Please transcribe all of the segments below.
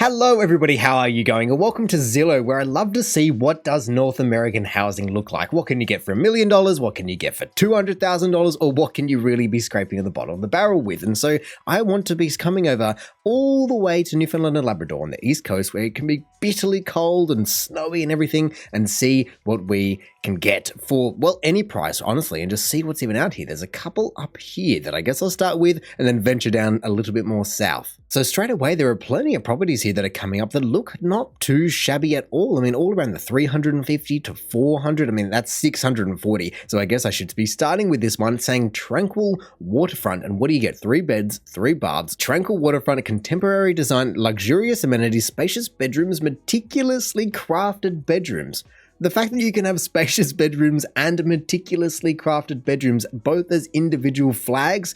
Hello everybody, how are you going? And welcome to Zillow, where I love to see what does North American housing look like. What can you get for $1 million? What can you get for $200,000? Or what can you really be scraping at the bottom of the barrel with? And so I want to be coming over all the way to Newfoundland and Labrador on the East Coast, where it can be bitterly cold and snowy and everything, and see what we can get for, well, any price, honestly, and just see what's even out here. There's a couple up here that I guess I'll start with and then venture down a little bit more south. So straight away, there are plenty of properties here that are coming up that look not too shabby at all. I mean, all around the 350 to 400. I mean, that's 640. So I guess I should be starting with this one saying tranquil waterfront. And what do you get? 3 beds, 3 baths, tranquil waterfront, a contemporary design, luxurious amenities, spacious bedrooms, meticulously crafted bedrooms. The fact that you can have spacious bedrooms and meticulously crafted bedrooms, both as individual flags,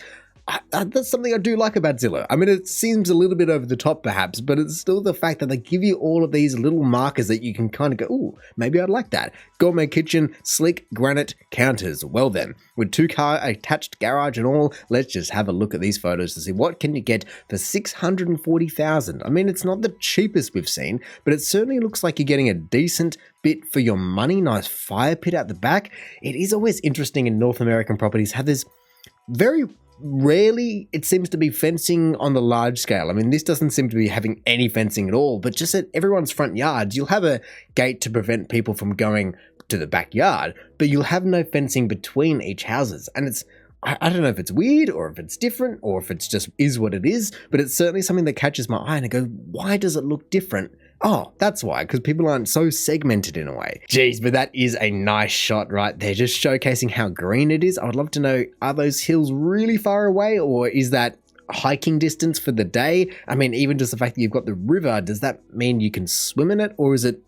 that's something I do like about Zillow. I mean, it seems a little bit over the top perhaps, but it's still the fact that they give you all of these little markers that you can kind of go, ooh, maybe I'd like that. Gourmet kitchen, sleek granite counters. Well then, with 2-car attached garage and all, let's just have a look at these photos to see what can you get for $640,000. I mean, it's not the cheapest we've seen, but it certainly looks like you're getting a decent bit for your money. Nice fire pit at the back. It is always interesting in North American properties how there's very rarely it seems to be fencing on the large scale. I mean, this doesn't seem to be having any fencing at all, but just at everyone's front yards, you'll have a gate to prevent people from going to the backyard, but you'll have no fencing between each houses. And it's, I don't know if it's weird or if it's different or if it's just is what it is, but it's certainly something that catches my eye and I go, why does it look different? Oh, that's why, because people aren't so segmented in a way. Jeez, but that is a nice shot right there, just showcasing how green it is. I would love to know, are those hills really far away, or is that hiking distance for the day? I mean, even just the fact that you've got the river, does that mean you can swim in it, or is it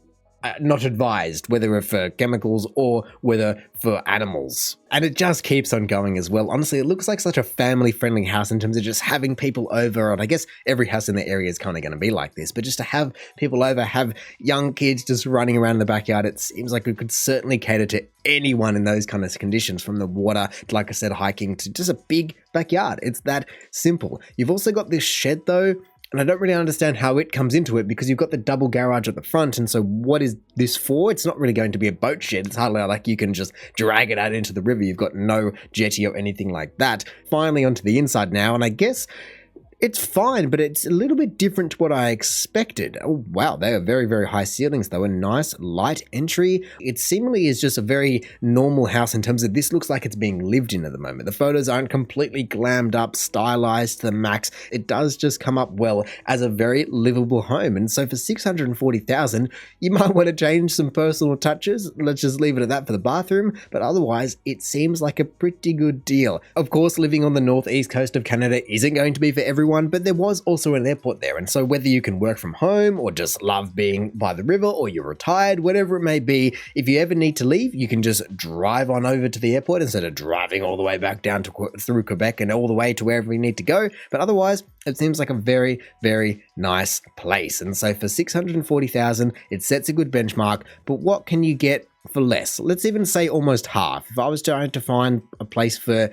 not advised, whether for chemicals or whether for animals? And it just keeps on going as well. Honestly, it looks like such a family-friendly house in terms of just having people over, and I guess every house in the area is kind of going to be like this, but just to have people over, have young kids just running around in the backyard, it seems like it could certainly cater to anyone in those kind of conditions, from the water, to, like I said, hiking, to just a big backyard. It's that simple. You've also got this shed though, and I don't really understand how it comes into it, because you've got the double garage at the front. And so what is this for? It's not really going to be a boat shed. It's hardly like you can just drag it out into the river. You've got no jetty or anything like that. Finally onto the inside now. And I guess it's fine, but it's a little bit different to what I expected. Oh, wow. They are very, very high ceilings, though. A nice light entry. It seemingly is just a very normal house in terms of this looks like it's being lived in at the moment. The photos aren't completely glammed up, stylized to the max. It does just come up well as a very livable home. And so for $640,000, you might want to change some personal touches. Let's just leave it at that for the bathroom. But otherwise, it seems like a pretty good deal. Of course, living on the northeast coast of Canada isn't going to be for everyone, but there was also an airport there. And so whether you can work from home or just love being by the river, or you're retired, whatever it may be, if you ever need to leave, you can just drive on over to the airport instead of driving all the way back down to through Quebec and all the way to wherever you need to go. But otherwise, it seems like a very, very nice place. And so for $640,000, it sets a good benchmark. But what can you get for less? Let's even say almost half. If I was trying to find a place for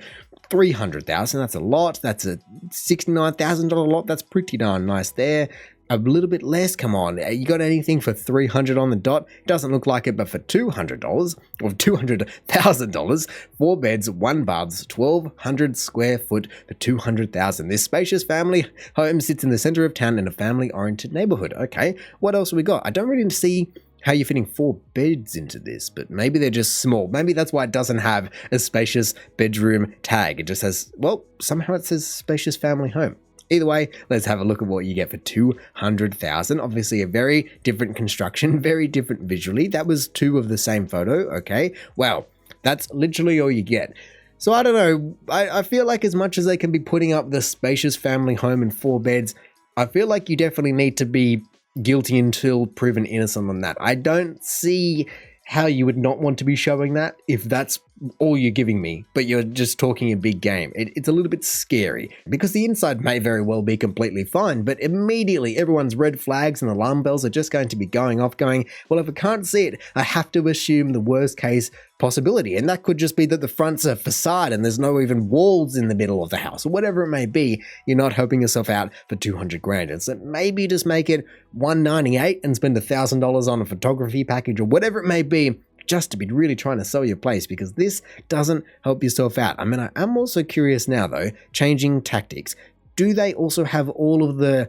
$300,000, that's a lot. That's a $69,000 lot. That's pretty darn nice there. A little bit less, come on. You got anything for $300 on the dot? Doesn't look like it, but for $200 or $200,000, 4 beds, 1 baths, 1,200 square foot for $200,000. This spacious family home sits in the center of town in a family-oriented neighborhood. Okay, what else have we got? I don't really see how you're fitting 4 beds into this, but maybe they're just small. Maybe that's why it doesn't have a spacious bedroom tag. It just has, well, somehow it says spacious family home. Either way, let's have a look at what you get for $200,000. Obviously a very different construction, very different visually. That was 2 of the same photo, okay? Well, that's literally all you get. So I don't know, I feel like as much as they can be putting up the spacious family home and 4 beds, I feel like you definitely need to be guilty until proven innocent on that. I don't see how you would not want to be showing that if that's all you're giving me, but you're just talking a big game. It's a little bit scary because the inside may very well be completely fine, but immediately everyone's red flags and alarm bells are just going to be going off going, well, if I can't see it, I have to assume the worst case possibility. And that could just be that the front's a facade and there's no even walls in the middle of the house or whatever it may be. You're not helping yourself out for 200 grand. And so maybe just make it 198 and spend $1,000 on a photography package or whatever it may be, just to be really trying to sell your place, because this doesn't help yourself out. I mean, I am also curious now though, changing tactics. Do they also have all of the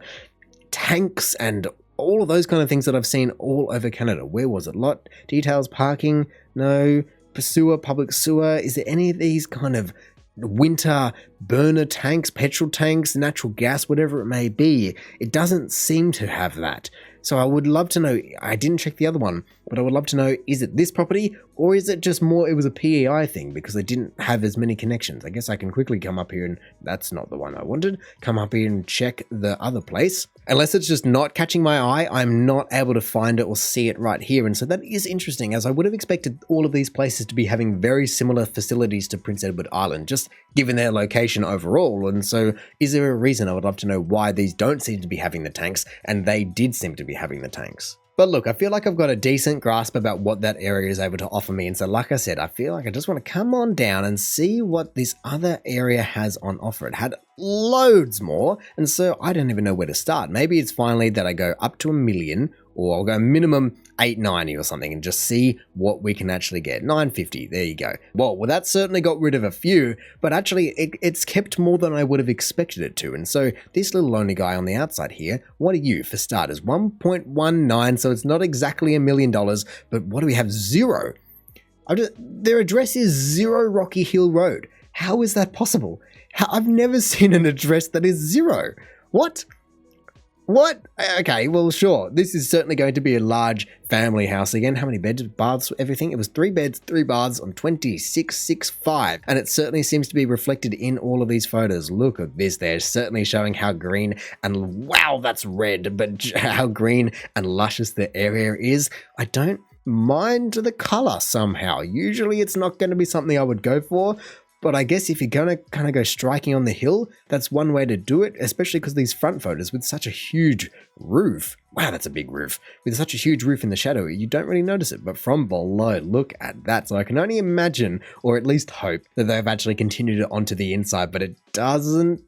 tanks and all of those kind of things that I've seen all over Canada? Where was it? Lot details, parking? No. Sewer, public sewer? Is there any of these kind of winter burner tanks, petrol tanks, natural gas, whatever it may be? It doesn't seem to have that. So I would love to know, I didn't check the other one, but I would love to know, is it this property or is it just more, it was a PEI thing because they didn't have as many connections? I guess I can quickly come up here and that's not the one I wanted. Come up here and check the other place. Unless it's just not catching my eye, I'm not able to find it or see it right here. And so that is interesting, as I would have expected all of these places to be having very similar facilities to Prince Edward Island, just given their location overall. And so is there a reason? I would love to know why these don't seem to be having the tanks and they did seem to be having the tanks. But look, I feel like I've got a decent grasp about what that area is able to offer me. And so like I said, I feel like I just want to come on down and see what this other area has on offer. It had loads more. And so I don't even know where to start. Maybe it's finally that I go up to $1 million, or I'll go minimum 890 or something and just see what we can actually get. 950, there you go. Well, that certainly got rid of a few, but actually it's kept more than I would have expected it to. And so this little lonely guy on the outside here, what are you for starters? 1.19, so it's not exactly $1 million, but what do we have? Zero. Their address is 0 Rocky Hill Road. How is that possible? I've never seen an address that is 0. What? Okay, well, sure. This is certainly going to be a large family house again. How many beds, baths, everything? It was 3 beds, 3 baths on 2665. And it certainly seems to be reflected in all of these photos. Look at this. They're certainly showing how green and wow, that's red, but how green and luscious the area is. I don't mind the color somehow. Usually it's not going to be something I would go for. But I guess if you're going to kind of go striking on the hill, that's one way to do it, especially because these front photos with such a huge roof. Wow, that's a big roof. With such a huge roof in the shadow, you don't really notice it. But from below, look at that. So I can only imagine, or at least hope, that they've actually continued it onto the inside. But it doesn't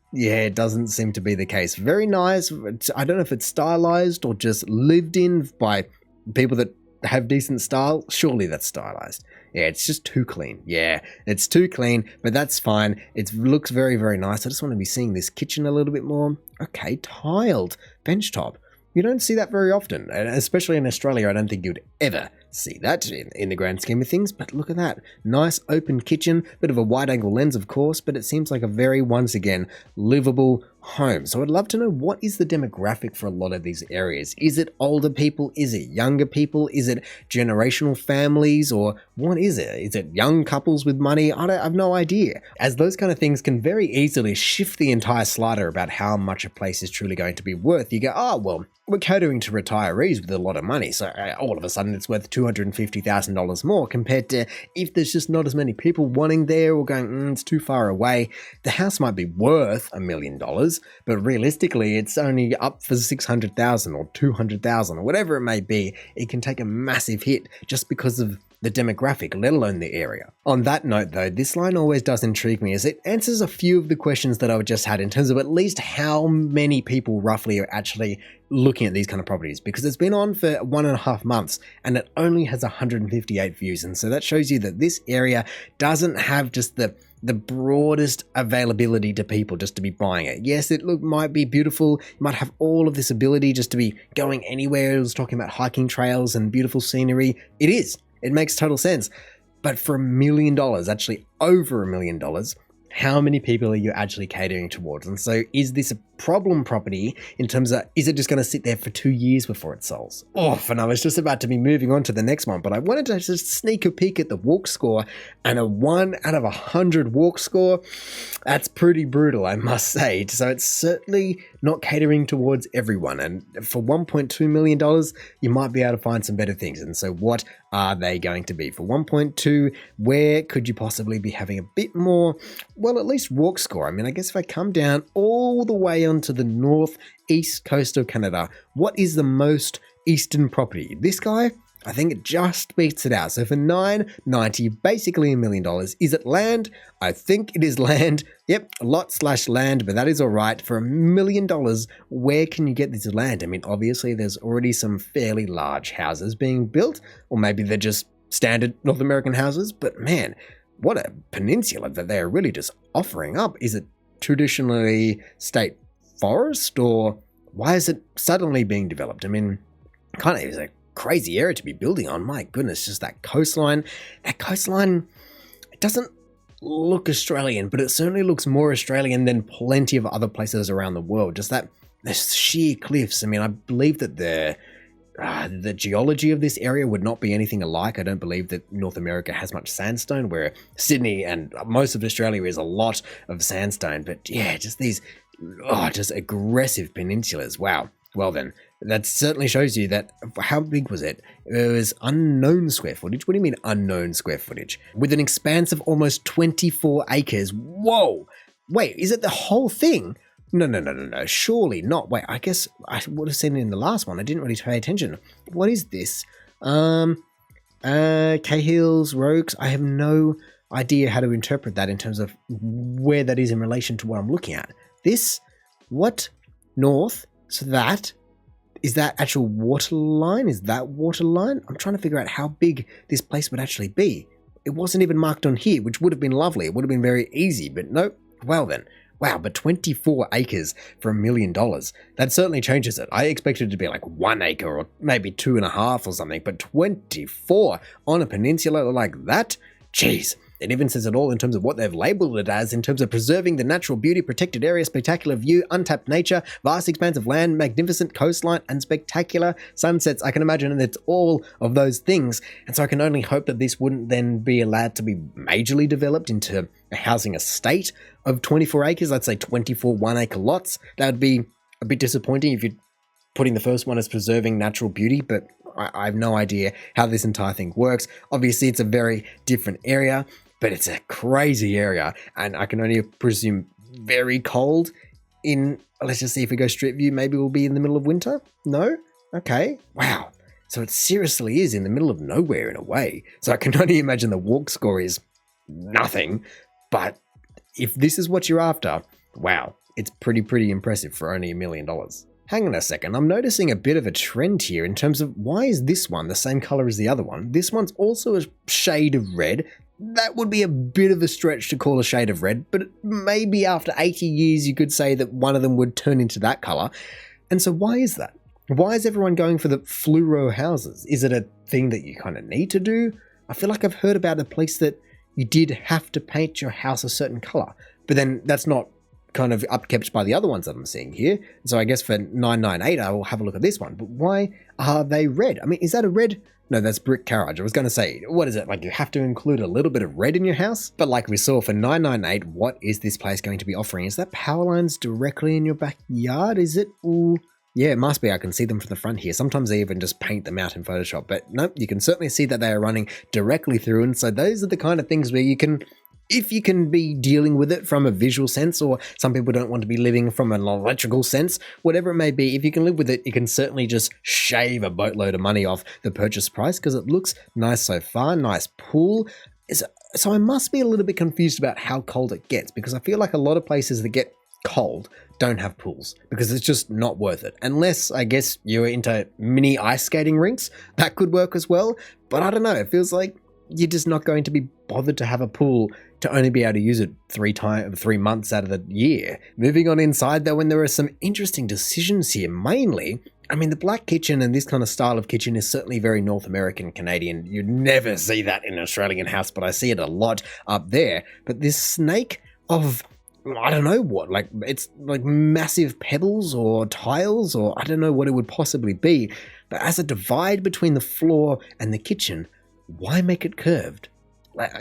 seem to be the case. Very nice. I don't know if it's stylized or just lived in by people that have decent style. Surely that's stylized. Yeah, it's just too clean. Yeah, it's too clean, but that's fine. It looks very, very nice. I just want to be seeing this kitchen a little bit more. Okay, tiled bench top. You don't see that very often, and especially in Australia. I don't think you'd ever see that in the grand scheme of things, but look at that. Nice open kitchen, bit of a wide angle lens, of course, but it seems like a very, once again, livable home. So I'd love to know, what is the demographic for a lot of these areas? Is it older people? Is it younger people? Is it generational families? Or what is it? Is it young couples with money? I have no idea. As those kind of things can very easily shift the entire slider about how much a place is truly going to be worth. You go, oh, well, we're catering to retirees with a lot of money, so all of a sudden it's worth $250,000 more, compared to if there's just not as many people wanting there or going, it's too far away. The house might be worth $1 million, but realistically it's only up for $600,000 or $200,000 or whatever it may be. It can take a massive hit just because of the demographic, let alone the area. On that note though, this line always does intrigue me, as it answers a few of the questions that I just had in terms of at least how many people roughly are actually looking at these kind of properties, because it's been on for 1.5 months and it only has 158 views. And so that shows you that this area doesn't have just the broadest availability to people just to be buying it. Yes, it might be beautiful. You might have all of this ability just to be going anywhere. It was talking about hiking trails and beautiful scenery. It is. It makes total sense. But for $1 million, actually over $1 million, how many people are you actually catering towards? And so is this a problem property in terms of, is it just going to sit there for 2 years before it sells? Oh, and I was just about to be moving on to the next one, but I wanted to just sneak a peek at the walk score, and a 1 out of 100 walk score. That's pretty brutal, I must say. So it's certainly not catering towards everyone. And for $1.2 million, you might be able to find some better things. And so what are they going to be? For 1.2, where could you possibly be having a bit more, well, at least walk score? I mean, I guess if I come down all the way onto the northeast coast of Canada, what is the most eastern property? This guy, I think it just beats it out. So for $990, basically $1 million. Is it land? I think it is land. Yep, lot/land, but that is all right. For $1 million, where can you get this land? I mean, obviously there's already some fairly large houses being built, or maybe they're just standard North American houses, but man, what a peninsula that they're really just offering up. Is it traditionally state forest, or why is it suddenly being developed? I mean, kind of is a crazy area to be building on. My goodness, just that coastline. That coastline, it doesn't look Australian, but it certainly looks more Australian than plenty of other places around the world. Just that, the sheer cliffs. I mean, I believe that the geology of this area would not be anything alike. I don't believe that North America has much sandstone, where Sydney and most of Australia is a lot of sandstone. But yeah, just these, just aggressive peninsulas. Wow. Well then, that certainly shows you that, how big was it? It was unknown square footage. What do you mean unknown square footage? With an expanse of almost 24 acres. Whoa! Wait, is it the whole thing? No. Surely not. Wait, I guess I would have seen it in the last one. I didn't really pay attention. What is this? Cahill's, Rogues. I have no idea how to interpret that in terms of where that is in relation to what I'm looking at. This? What? North? So that, is that actual water line? Is that water line? I'm trying to figure out how big this place would actually be. It wasn't even marked on here, which would have been lovely. It would have been very easy, but nope. Well then. Wow, but 24 acres for $1 million. That certainly changes it. I expected it to be like 1 acre or maybe 2.5 or something, but 24 on a peninsula like that? Jeez. It even says it all in terms of what they've labeled it as, in terms of preserving the natural beauty, protected area, spectacular view, untapped nature, vast expanse of land, magnificent coastline, and spectacular sunsets. I can imagine that it's all of those things. And so I can only hope that this wouldn't then be allowed to be majorly developed into a housing estate of 24 acres. I'd say 24 1-acre lots. That would be a bit disappointing if you're putting the first one as preserving natural beauty, but I have no idea how this entire thing works. Obviously, it's a very different area, but it's a crazy area, and I can only presume very cold in, let's just see if we go street view, maybe we'll be in the middle of winter? No? Okay. Wow. So it seriously is in the middle of nowhere in a way. So I can only imagine the walk score is nothing, but if this is what you're after, wow, it's pretty impressive for only $1 million. Hang on a second, I'm noticing a bit of a trend here in terms of why is this one the same color as the other one? This one's also a shade of red. That would be a bit of a stretch to call a shade of red, but maybe after 80 years you could say that one of them would turn into that color. And so why is that? Why is everyone going for the fluoro houses? Is it a thing that you kind of need to do? I feel like I've heard about a place that you did have to paint your house a certain color, but then that's not kind of upkept by the other ones that I'm seeing here. So I guess for $998, I will have a look at this one. But why are they red? I mean, is that a red? No, that's brick carriage. I was going to say, what is it? Like you have to include a little bit of red in your house? But like we saw for $998, what is this place going to be offering? Is that power lines directly in your backyard? Is it? Ooh. Yeah, it must be. I can see them from the front here. Sometimes they even just paint them out in Photoshop. But nope, you can certainly see that they are running directly through. And so those are the kind of things where you can, if you can be dealing with it from a visual sense, or some people don't want to be living from an electrical sense, whatever it may be, if you can live with it, you can certainly just shave a boatload of money off the purchase price because it looks nice so far. Nice pool. So I must be a little bit confused about how cold it gets, because I feel like a lot of places that get cold don't have pools because it's just not worth it. Unless, I guess, you're into mini ice skating rinks, that could work as well. But I don't know, it feels like you're just not going to be bothered to have a pool to only be able to use it 3 months out of the year. Moving on inside though, when there are some interesting decisions here, mainly, I mean, the black kitchen and this kind of style of kitchen is certainly very North American, Canadian. You'd never see that in an Australian house, but I see it a lot up there. But this snake of, I don't know what, like it's like massive pebbles or tiles, or I don't know what it would possibly be. But as a divide between the floor and the kitchen, why make it curved?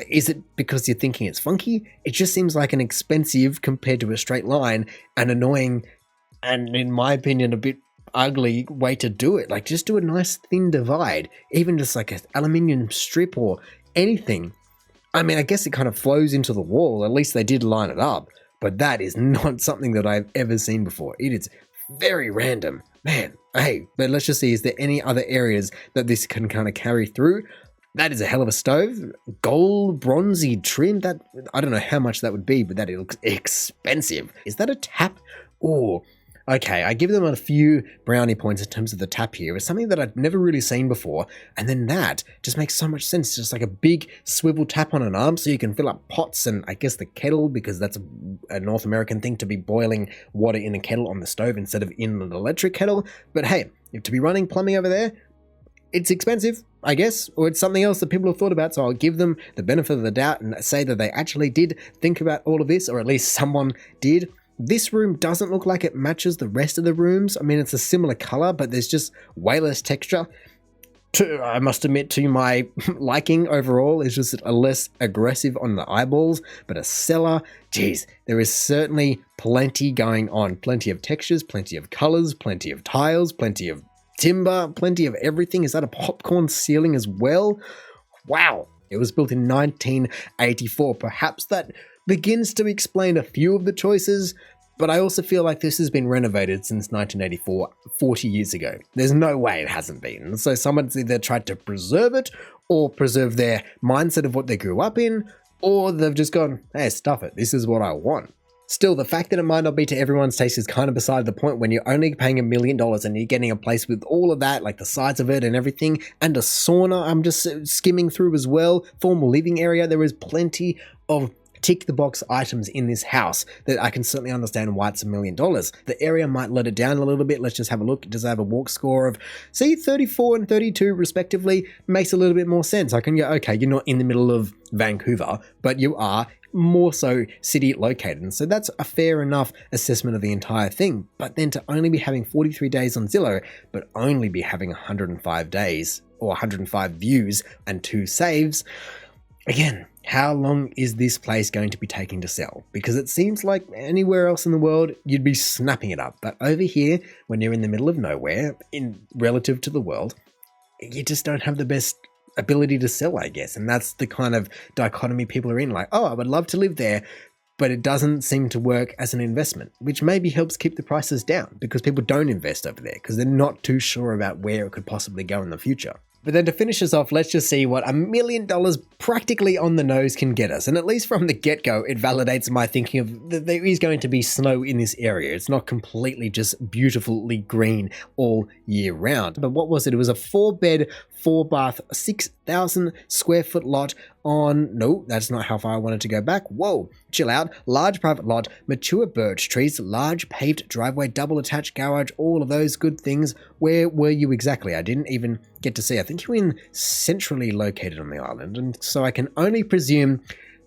Is it because you're thinking it's funky? It just seems like an expensive compared to a straight line and annoying and in my opinion, a bit ugly way to do it. Like, just do a nice thin divide, even just like an aluminium strip or anything. I mean, I guess it kind of flows into the wall. At least they did line it up, but that is not something that I've ever seen before. It is very random, man. Hey, but let's just see, is there any other areas that this can kind of carry through? That is a hell of a stove. Gold bronzy trim. That, I don't know how much that would be, but that it looks expensive. Is that a tap? Oh, okay. I give them a few brownie points in terms of the tap here. It's something that I'd never really seen before. And then that just makes so much sense. Just like a big swivel tap on an arm so you can fill up pots and I guess the kettle, because that's a North American thing to be boiling water in a kettle on the stove instead of in an electric kettle. But hey, if to be running plumbing over there, it's expensive, I guess, or it's something else that people have thought about, so I'll give them the benefit of the doubt and say that they actually did think about all of this, or at least someone did. This room doesn't look like it matches the rest of the rooms. I mean, it's a similar color, but there's just way less texture. I must admit, to my liking overall, is just a less aggressive on the eyeballs, but a cellar, geez, there is certainly plenty going on. Plenty of textures, plenty of colors, plenty of tiles, plenty of timber, plenty of everything. Is that a popcorn ceiling as well? Wow. It was built in 1984. Perhaps that begins to explain a few of the choices, but I also feel like this has been renovated since 1984, 40 years ago. There's no way it hasn't been. So someone's either tried to preserve it or preserve their mindset of what they grew up in, or they've just gone, hey, stuff it. This is what I want. Still, the fact that it might not be to everyone's taste is kind of beside the point when you're only paying $1 million and you're getting a place with all of that, like the sides of it and everything, and a sauna. I'm just skimming through as well. Formal living area. There is plenty of tick the box items in this house that I can certainly understand why it's $1 million. The area might let it down a little bit. Let's just have a look. Does it have a walk score of, see, 34 and 32 respectively? Makes a little bit more sense. I can go, okay, you're not in the middle of Vancouver, but you are more so city located. And so that's a fair enough assessment of the entire thing. But then to only be having 43 days on Zillow, but only be having 105 days or 105 views and 2 saves, again, how long is this place going to be taking to sell? Because it seems like anywhere else in the world, you'd be snapping it up. But over here, when you're in the middle of nowhere, in relative to the world, you just don't have the best ability to sell, I guess. And that's the kind of dichotomy people are in. Like, oh, I would love to live there, but it doesn't seem to work as an investment, which maybe helps keep the prices down because people don't invest over there because they're not too sure about where it could possibly go in the future. But then to finish us off, let's just see what $1 million practically on the nose can get us. And at least from the get-go, it validates my thinking of that there is going to be snow in this area. It's not completely just beautifully green all year round. But what was it? It was a 4-bed, 4-bath, 6,000 square foot lot on, no, that's not how far I wanted to go back. Whoa, chill out. Large private lot, mature birch trees, large paved driveway, double attached garage, all of those good things. Where were you exactly? I didn't even get to see. I think you were in centrally located on the island. And so I can only presume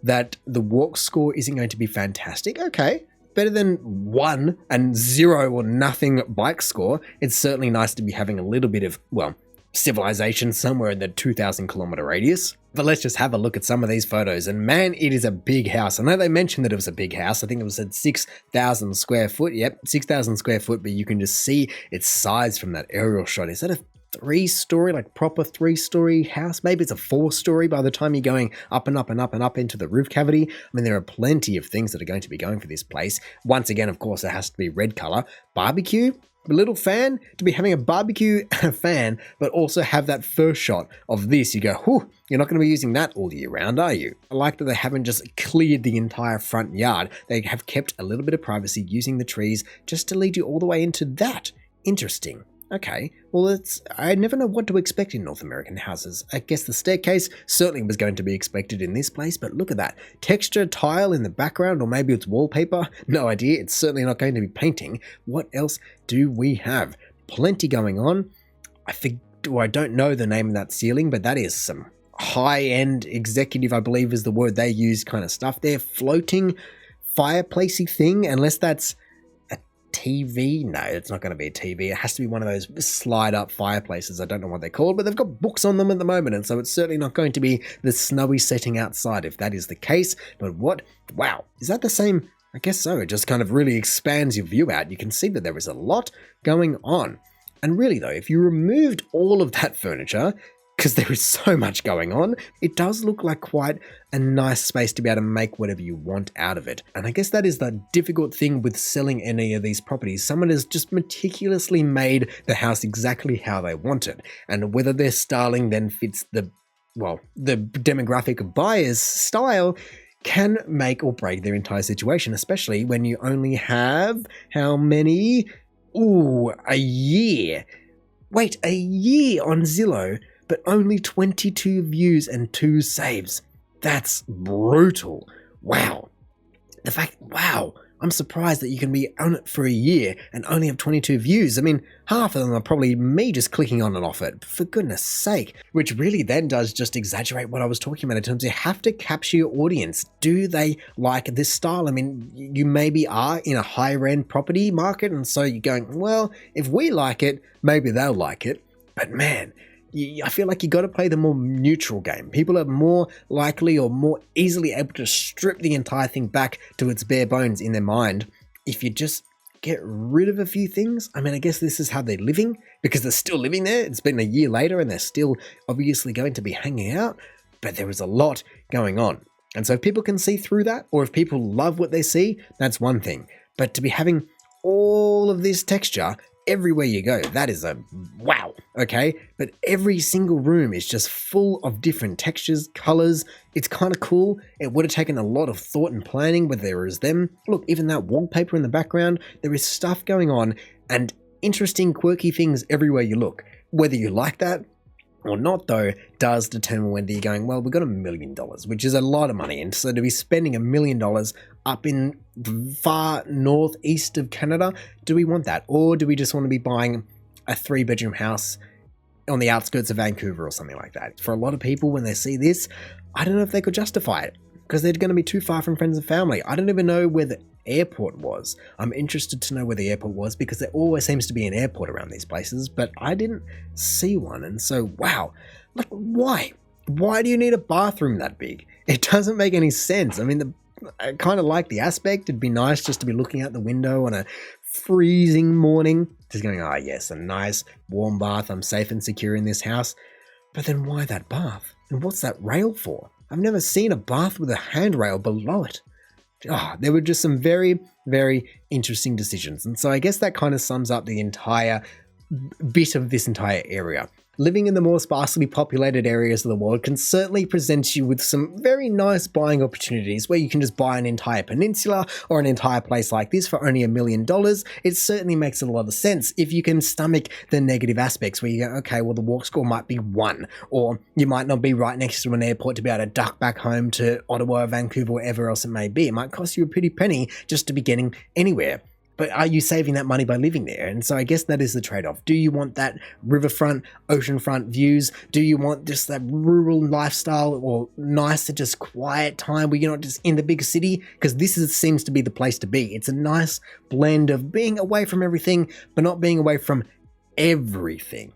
that the walk score isn't going to be fantastic. Okay, better than 1 and 0 or nothing bike score. It's certainly nice to be having a little bit of, well, civilization somewhere in the 2,000 kilometer radius. But let's just have a look at some of these photos. And man, it is a big house. I know they mentioned that it was a big house. I think it was at 6,000 square foot. Yep, 6,000 square foot, but you can just see its size from that aerial shot. Is that a 3-story, like proper 3-story house? Maybe it's a 4-story by the time you're going up and up and up and up into the roof cavity. I mean, there are plenty of things that are going to be going for this place. Once again, of course, it has to be red color. Barbecue? A little fan to be having a barbecue fan, but also have that first shot of this. You go, whew, you're not going to be using that all year round, are you? I like that they haven't just cleared the entire front yard. They have kept a little bit of privacy using the trees just to lead you all the way into that. Interesting. Okay, well, I never know what to expect in North American houses. I guess the staircase certainly was going to be expected in this place, but look at that. Texture tile in the background, or maybe it's wallpaper. No idea. It's certainly not going to be painting. What else do we have? Plenty going on. I don't know the name of that ceiling, but that is some high-end executive, I believe is the word they use, kind of stuff there. Floating fireplacey thing, unless that's TV? No, it's not going to be a TV. It has to be one of those slide up fireplaces. I don't know what they're called, but they've got books on them at the moment, and so it's certainly not going to be the snowy setting outside if that is the case. But what? Wow, is that the same I guess so. It just kind of really expands your view out. You can see that there is a lot going on. And really though, if you removed all of that furniture, because there is so much going on, it does look like quite a nice space to be able to make whatever you want out of it. And I guess that is the difficult thing with selling any of these properties. Someone has just meticulously made the house exactly how they want it. And whether their styling then fits the demographic of buyers' style can make or break their entire situation, especially when you only have how many? Ooh, a year. Wait, a year on Zillow, but only 22 views and 2 saves. That's brutal. Wow. Wow. I'm surprised that you can be on it for a year and only have 22 views. I mean, half of them are probably me just clicking on and off it, for goodness sake. Which really then does just exaggerate what I was talking about in terms of you have to capture your audience. Do they like this style? I mean, you maybe are in a higher end property market, and so you're going, well, if we like it, maybe they'll like it. But man, I feel like you got to play the more neutral game. People are more likely or more easily able to strip the entire thing back to its bare bones in their mind if you just get rid of a few things. I mean, I guess this is how they're living, because they're still living there. It's been a year later and they're still obviously going to be hanging out, but there is a lot going on. And so if people can see through that, or if people love what they see, that's one thing. But to be having all of this texture everywhere you go, that is a wow, okay? But every single room is just full of different textures, colors. It's kind of cool. It would have taken a lot of thought and planning, but there is them. Look, even that wallpaper in the background, there is stuff going on and interesting, quirky things everywhere you look. Whether you like that or not, though, does determine whether you're going, well, we've got $1 million, which is a lot of money. And so to be spending $1 million up in far northeast of Canada, do we want that? Or do we just want to be buying a 3-bedroom house on the outskirts of Vancouver or something like that? For a lot of people, when they see this, I don't know if they could justify it because they're going to be too far from friends and family. I don't even know where the airport was. I'm interested to know where the airport was because there always seems to be an airport around these places, but I didn't see one. And so, wow, like why? Why do you need a bathroom that big? It doesn't make any sense. I mean, I kind of like the aspect. It'd be nice just to be looking out the window on a freezing morning, just going, oh yes, a nice warm bath. I'm safe and secure in this house. But then why that bath? And what's that rail for? I've never seen a bath with a handrail below it. There were just some very, very interesting decisions. And so I guess that kind of sums up the entire bit of this entire area. Living in the more sparsely populated areas of the world can certainly present you with some very nice buying opportunities where you can just buy an entire peninsula or an entire place like this for only $1 million. It certainly makes a lot of sense if you can stomach the negative aspects where you go, okay, well, the walk score might be 1, or you might not be right next to an airport to be able to duck back home to Ottawa, Vancouver, wherever else it may be. It might cost you a pretty penny just to be getting anywhere. But are you saving that money by living there? And so I guess that is the trade-off. Do you want that riverfront, oceanfront views? Do you want just that rural lifestyle or nice, just quiet time where you're not just in the big city? Because seems to be the place to be. It's a nice blend of being away from everything, but not being away from everything.